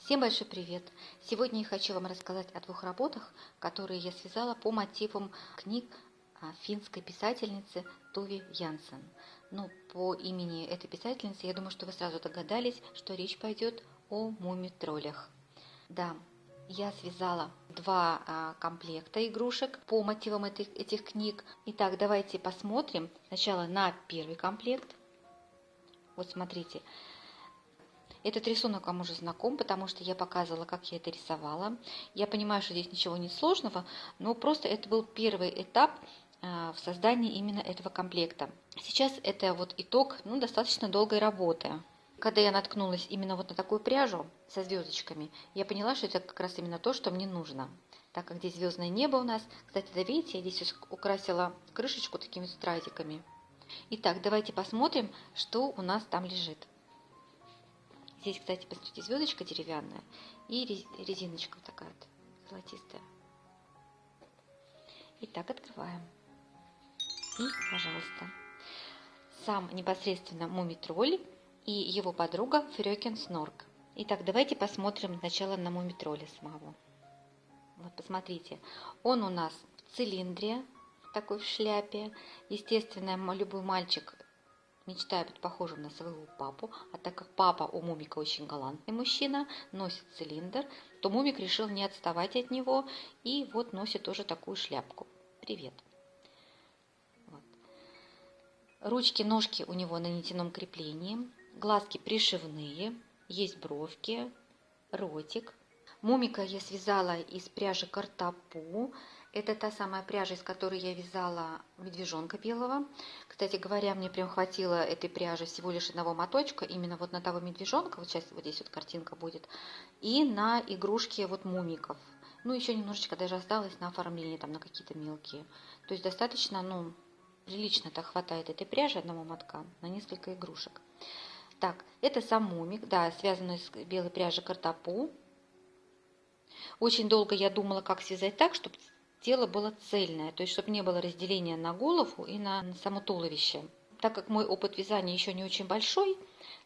Всем большой привет! Сегодня я хочу вам рассказать о двух работах, которые я связала по мотивам книг финской писательницы Туви Янсен. Ну, по имени этой писательницы, я думаю, что вы сразу догадались, что речь пойдет о муми-троллях. Да, я связала два комплекта игрушек по мотивам этих книг. Итак, давайте посмотрим сначала на первый комплект. Вот смотрите. Этот рисунок вам уже знаком, потому что я показывала, как я это рисовала. Я понимаю, что здесь ничего не сложного, но просто это был первый этап в создании именно этого комплекта. Сейчас это вот итог достаточно долгой работы. Когда я наткнулась именно вот на такую пряжу со звездочками, я поняла, что это как раз именно то, что мне нужно. Так как здесь звездное небо у нас. Кстати, да, видите, я здесь украсила крышечку такими стразиками. Итак, давайте посмотрим, что у нас там лежит. Здесь, кстати, посмотрите, звездочка деревянная и резиночка вот такая вот золотистая. Итак, открываем. И, пожалуйста, сам непосредственно Муми-тролль и его подруга Фрёкин Снорк. Итак, давайте посмотрим сначала на Муми-тролля самого. Вот, посмотрите, он у нас в цилиндре, такой в шляпе. Естественно, любой мальчик мечтаю быть похожим на своего папу, а так как папа у Мумика очень галантный мужчина, носит цилиндр, то Мумик решил не отставать от него и вот носит тоже такую шляпку. Привет. Вот. Ручки, ножки у него на нитяном креплении, глазки пришивные, есть бровки, ротик. Мумика я связала из пряжи Картапу. Это та самая пряжа, из которой я вязала медвежонка белого. Кстати говоря, мне прям хватило этой пряжи всего лишь одного моточка, именно вот на того медвежонка, вот сейчас вот здесь вот картинка будет, и на игрушки вот мумиков. Ну, еще немножечко даже осталось на оформление, там, на какие-то мелкие. То есть достаточно, прилично так хватает этой пряжи одного мотка на несколько игрушек. Так, это сам мумик, да, связанный из белой пряжи Картапу. Очень долго я думала, как связать так, чтобы тело было цельное, то есть чтобы не было разделения на голову и на само туловище. Так как мой опыт вязания еще не очень большой,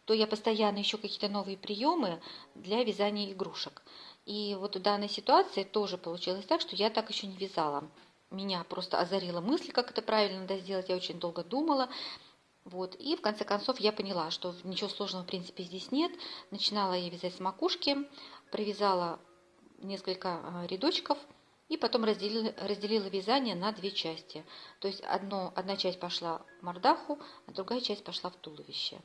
то я постоянно ищу какие-то новые приемы для вязания игрушек. И вот в данной ситуации тоже получилось так, что я так еще не вязала. Меня просто озарила мысль, как это правильно надо сделать. Я очень долго думала. Вот. И в конце концов я поняла, что ничего сложного в принципе здесь нет. Начинала я вязать с макушки, провязала несколько рядочков и потом разделила вязание на две части. То есть одна часть пошла в мордаху, а другая часть пошла в туловище.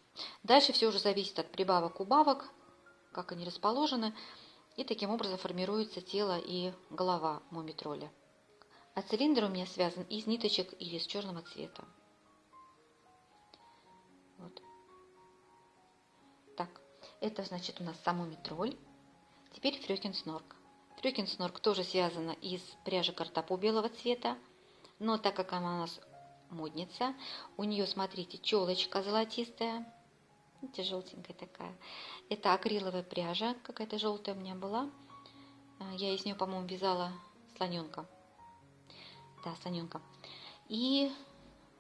Дальше все уже зависит от прибавок-убавок, как они расположены. И таким образом формируется тело и голова муми-тролля. А цилиндр у меня связан из ниточек ирис черного цвета. Вот. Так, это значит у нас сам муми-тролль. Теперь Фрёкин Снорк. Фрёкин Снорк тоже связана из пряжи Картапу белого цвета, но так как она у нас модница, у нее, смотрите, челочка золотистая, видите, желтенькая такая. Это акриловая пряжа, какая-то желтая у меня была. Я из нее, по-моему, вязала слоненка. Да, слоненка. И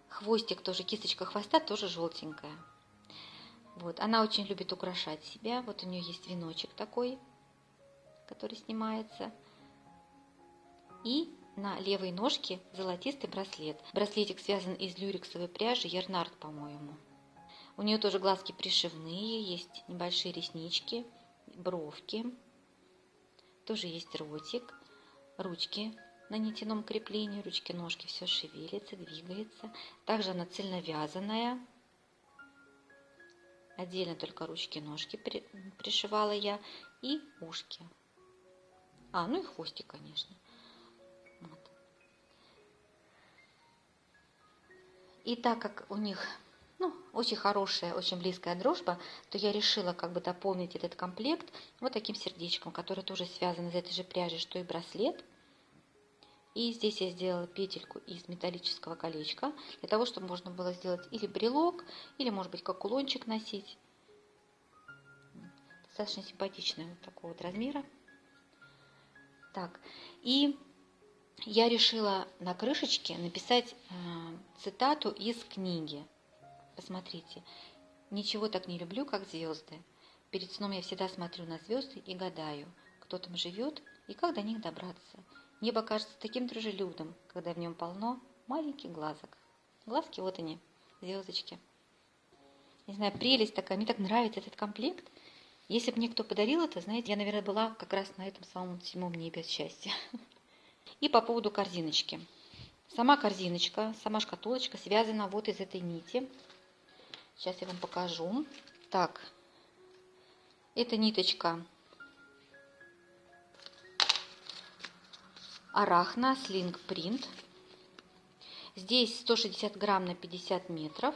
хвостик тоже, кисточка хвоста тоже желтенькая. Вот, она очень любит украшать себя. Вот у нее есть веночек такой, который снимается. И на левой ножке золотистый браслет. Браслетик связан из люрексовой пряжи Ярнард, по-моему. У нее тоже глазки пришивные, есть небольшие реснички, бровки. Тоже есть ротик, ручки на нитяном креплении, ручки-ножки, все шевелится, двигается. Также она цельновязанная. Отдельно только ручки-ножки пришивала я и ушки. Ну и хвостик, конечно. Вот. И так как у них очень хорошая, очень близкая дружба, то я решила как бы дополнить этот комплект вот таким сердечком, который тоже связан из этой же пряжи, что и браслет. И здесь я сделала петельку из металлического колечка, для того, чтобы можно было сделать или брелок, или, может быть, как кулончик носить. Достаточно симпатичная вот такого вот размера. Так, и я решила на крышечке написать цитату из книги. Посмотрите. «Ничего так не люблю, как звезды. Перед сном я всегда смотрю на звезды и гадаю, кто там живет и как до них добраться. Небо кажется таким дружелюбным, когда в нем полно маленьких глазок. Глазки, вот они, звездочки. Не знаю, прелесть такая, мне так нравится этот комплект. Если бы мне кто подарил это, знаете, я, наверное, была как раз на этом самом 7-м небе от счастья. И по поводу корзиночки. Сама корзиночка, сама шкатулочка связана вот из этой нити. Сейчас я вам покажу. Так, эта ниточка Arachna Sling Print. Здесь 160 грамм на 50 метров.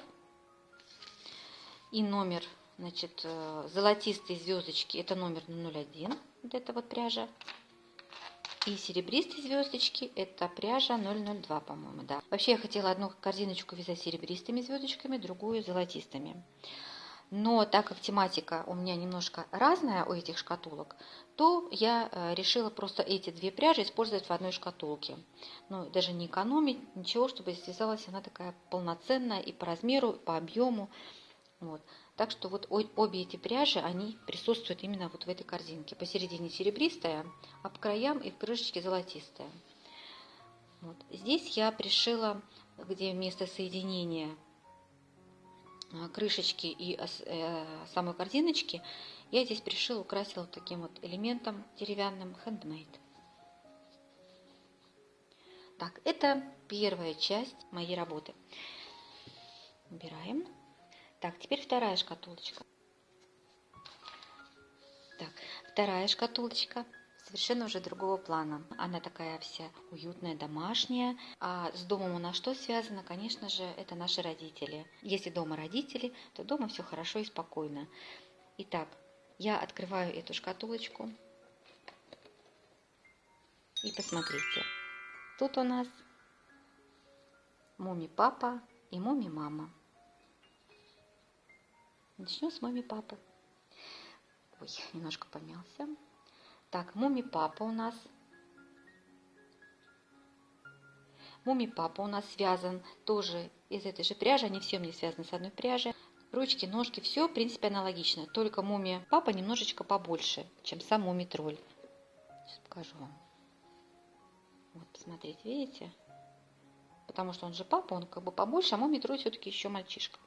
И номер, значит, золотистые звездочки, это номер 01, вот эта вот пряжа. И серебристые звездочки, это пряжа 002, по-моему, да. Вообще я хотела одну корзиночку вязать серебристыми звездочками, другую золотистыми. Но так как тематика у меня немножко разная у этих шкатулок, то я решила просто эти две пряжи использовать в одной шкатулке. Ну, даже не экономить, ничего, чтобы связалась она такая полноценная и по размеру, и по объему. Вот. Так что вот обе эти пряжи, они присутствуют именно вот в этой корзинке. Посередине серебристая, а по краям и в крышечке золотистая. Вот. Здесь я пришила, где вместо соединения крышечки и самой корзиночки, я здесь пришила, украсила вот таким вот элементом деревянным handmade. Так, это первая часть моей работы. Убираем. Так, теперь вторая шкатулочка. Так, вторая шкатулочка совершенно уже другого плана. Она такая вся уютная, домашняя. А с домом у нас что связано? Конечно же, это наши родители. Если дома родители, то дома все хорошо и спокойно. Итак, я открываю эту шкатулочку. И посмотрите. Тут у нас Муми-папа и Муми-мама. Начнем с Муми-папы. Ой, немножко помялся. Так, Муми-папа у нас. Муми-папа у нас связан тоже из этой же пряжи. Они все мне связаны с одной пряжи. Ручки, ножки, все в принципе аналогично. Только Муми-папа немножечко побольше, чем сам Муми-тролль. Сейчас покажу вам. Вот, посмотрите, видите? Потому что он же папа, он как бы побольше, а Муми-тролль все-таки еще мальчишка.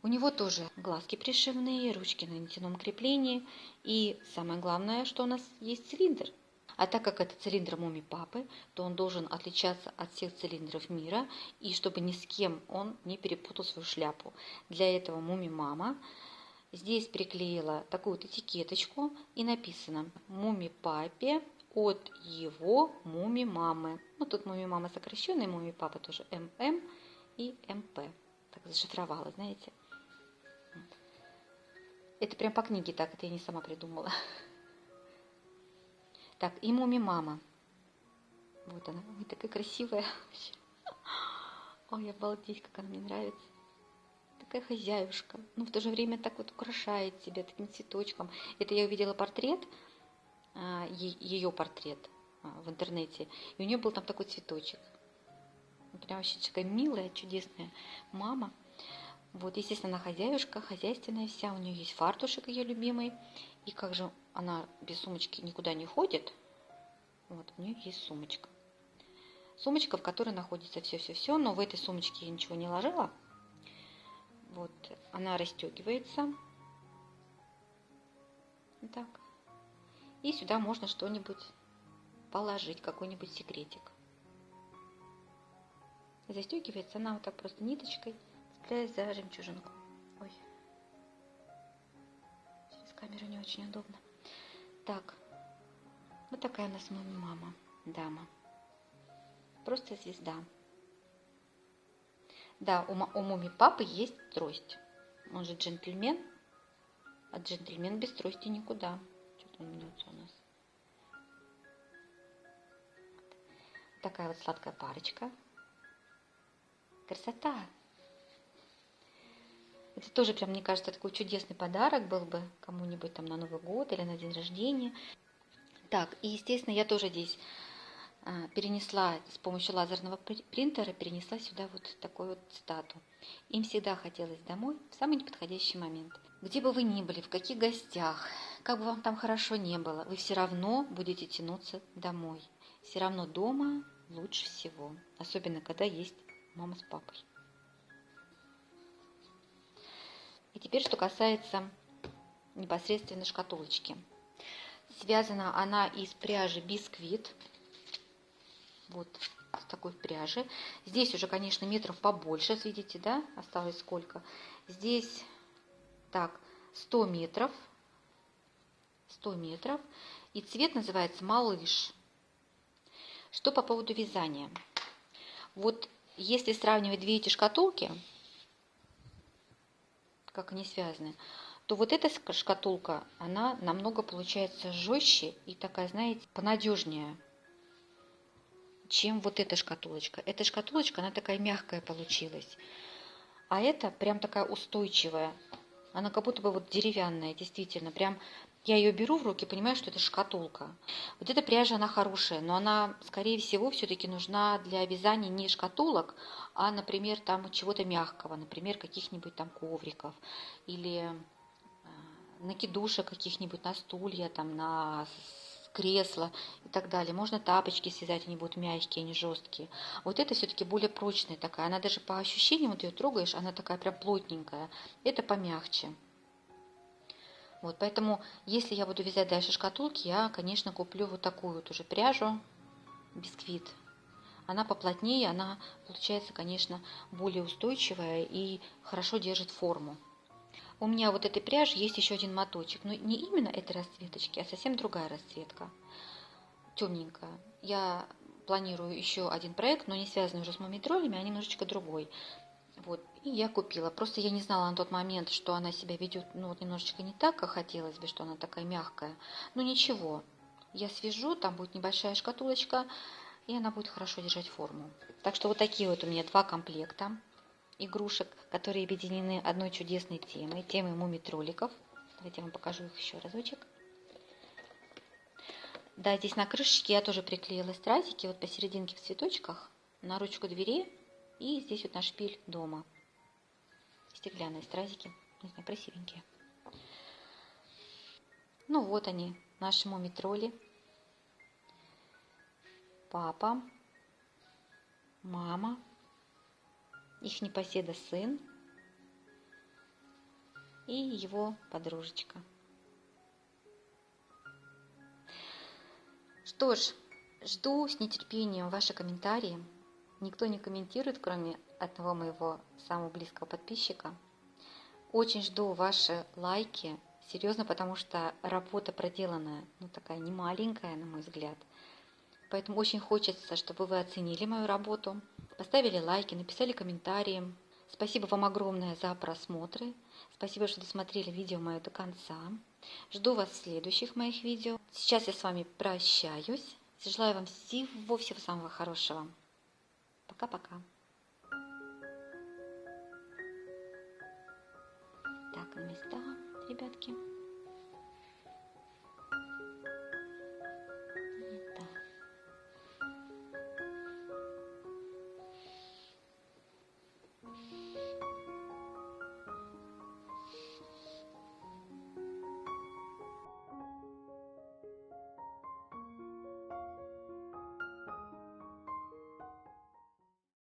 У него тоже глазки пришивные, ручки на нитяном креплении. И самое главное, что у нас есть цилиндр. А так как это цилиндр Муми-папы, то он должен отличаться от всех цилиндров мира, и чтобы ни с кем он не перепутал свою шляпу. Для этого Муми-мама здесь приклеила такую вот этикеточку, и написано Муми-папе от его Муми-мамы. Ну, тут Муми-мама сокращенная, Муми-папа тоже ММ и МП. Так зашифровала, знаете. Это прям по книге так, это я не сама придумала. Так, и Муми-мама. Вот она. Ой, такая красивая. Ой, обалдеть, как она мне нравится. Такая хозяюшка. Ну, в то же время так вот украшает себя таким цветочком. Это я увидела портрет, ее портрет в интернете. И у нее был там такой цветочек. Прям вообще такая милая, чудесная мама. Вот, естественно, она хозяюшка, хозяйственная вся. У нее есть фартушек ее любимый. И как же она без сумочки никуда не ходит. Вот, у нее есть сумочка. Сумочка, в которой находится все-все-все. Но в этой сумочке я ничего не ложила. Вот, она расстегивается. Вот так. И сюда можно что-нибудь положить, какой-нибудь секретик. Застегивается она вот так просто ниточкой, цепляясь за жемчужинку. Ой, через камеру не очень удобно. Так, вот такая у нас мама, дама. Просто звезда. Да, у Муми-папы есть трость. Он же джентльмен. А джентльмен без трости никуда. Что-то он мнется у нас. Такая вот сладкая парочка. Красота! Это тоже прям, мне кажется, такой чудесный подарок был бы кому-нибудь там на Новый год или на день рождения. Так, и, естественно, я тоже здесь перенесла с помощью лазерного принтера, перенесла сюда вот такую вот цитату. Им всегда хотелось домой в самый неподходящий момент. Где бы вы ни были, в каких гостях, как бы вам там хорошо не было, вы все равно будете тянуться домой. Все равно дома лучше всего, особенно когда есть мама с папой. И теперь, что касается непосредственно шкатулочки. Связана она из пряжи бисквит. Вот с такой пряжи. Здесь уже, конечно, метров побольше, видите, да? Осталось сколько? Здесь, так, 100 метров. 100 метров. И цвет называется «Малыш». Что по поводу вязания? Вот если сравнивать две эти шкатулки, как они связаны, то вот эта шкатулка, она намного получается жестче и такая, знаете, понадежнее, чем вот эта шкатулочка. Эта шкатулочка, она такая мягкая получилась. А эта прям такая устойчивая. Она как будто бы вот деревянная, действительно. Прям я ее беру в руки, понимаю, что это шкатулка. Вот эта пряжа, она хорошая, но она, скорее всего, все-таки нужна для вязания не шкатулок, а, например, там чего-то мягкого, например, каких-нибудь там ковриков или накидушек каких-нибудь на стулья, там, на кресла и так далее. Можно тапочки связать, они будут мягкие, не жесткие. Вот это все-таки более прочная такая. Она даже по ощущениям, вот ее трогаешь, она такая прям плотненькая. Это помягче. Вот, поэтому, если я буду вязать дальше шкатулки, я, конечно, куплю вот такую вот уже пряжу, бисквит. Она поплотнее, она получается, конечно, более устойчивая и хорошо держит форму. У меня вот этой пряжи есть еще один моточек, но не именно этой расцветочки, а совсем другая расцветка, темненькая. Я планирую еще один проект, но не связанный уже с мумитролями, а немножечко другой. Вот, и я купила. Просто я не знала на тот момент, что она себя ведет, ну, вот немножечко не так, как хотелось бы, что она такая мягкая. Но ничего, я свяжу, там будет небольшая шкатулочка, и она будет хорошо держать форму. Так что вот такие вот у меня два комплекта игрушек, которые объединены одной чудесной темой мумитроликов. Давайте я вам покажу их еще разочек. Да, здесь на крышечке я тоже приклеила стразики, вот посерединке в цветочках, на ручку двери, и здесь вот на шпиль дома. Стеклянные стразики, не знаю, красивенькие. Ну вот они, наши мумитроли. Папа, мама, их непоседа сын и его подружечка. Что ж, жду с нетерпением ваши комментарии. Никто не комментирует, кроме одного моего самого близкого подписчика. Очень жду ваши лайки. Серьезно, потому что работа проделанная, ну такая не маленькая, на мой взгляд. Поэтому очень хочется, чтобы вы оценили мою работу, поставили лайки, написали комментарии. Спасибо вам огромное за просмотры. Спасибо, что досмотрели видео мое до конца. Жду вас в следующих моих видео. Сейчас я с вами прощаюсь. Желаю вам всего самого хорошего. Пока-пока. Так, на места, ребятки.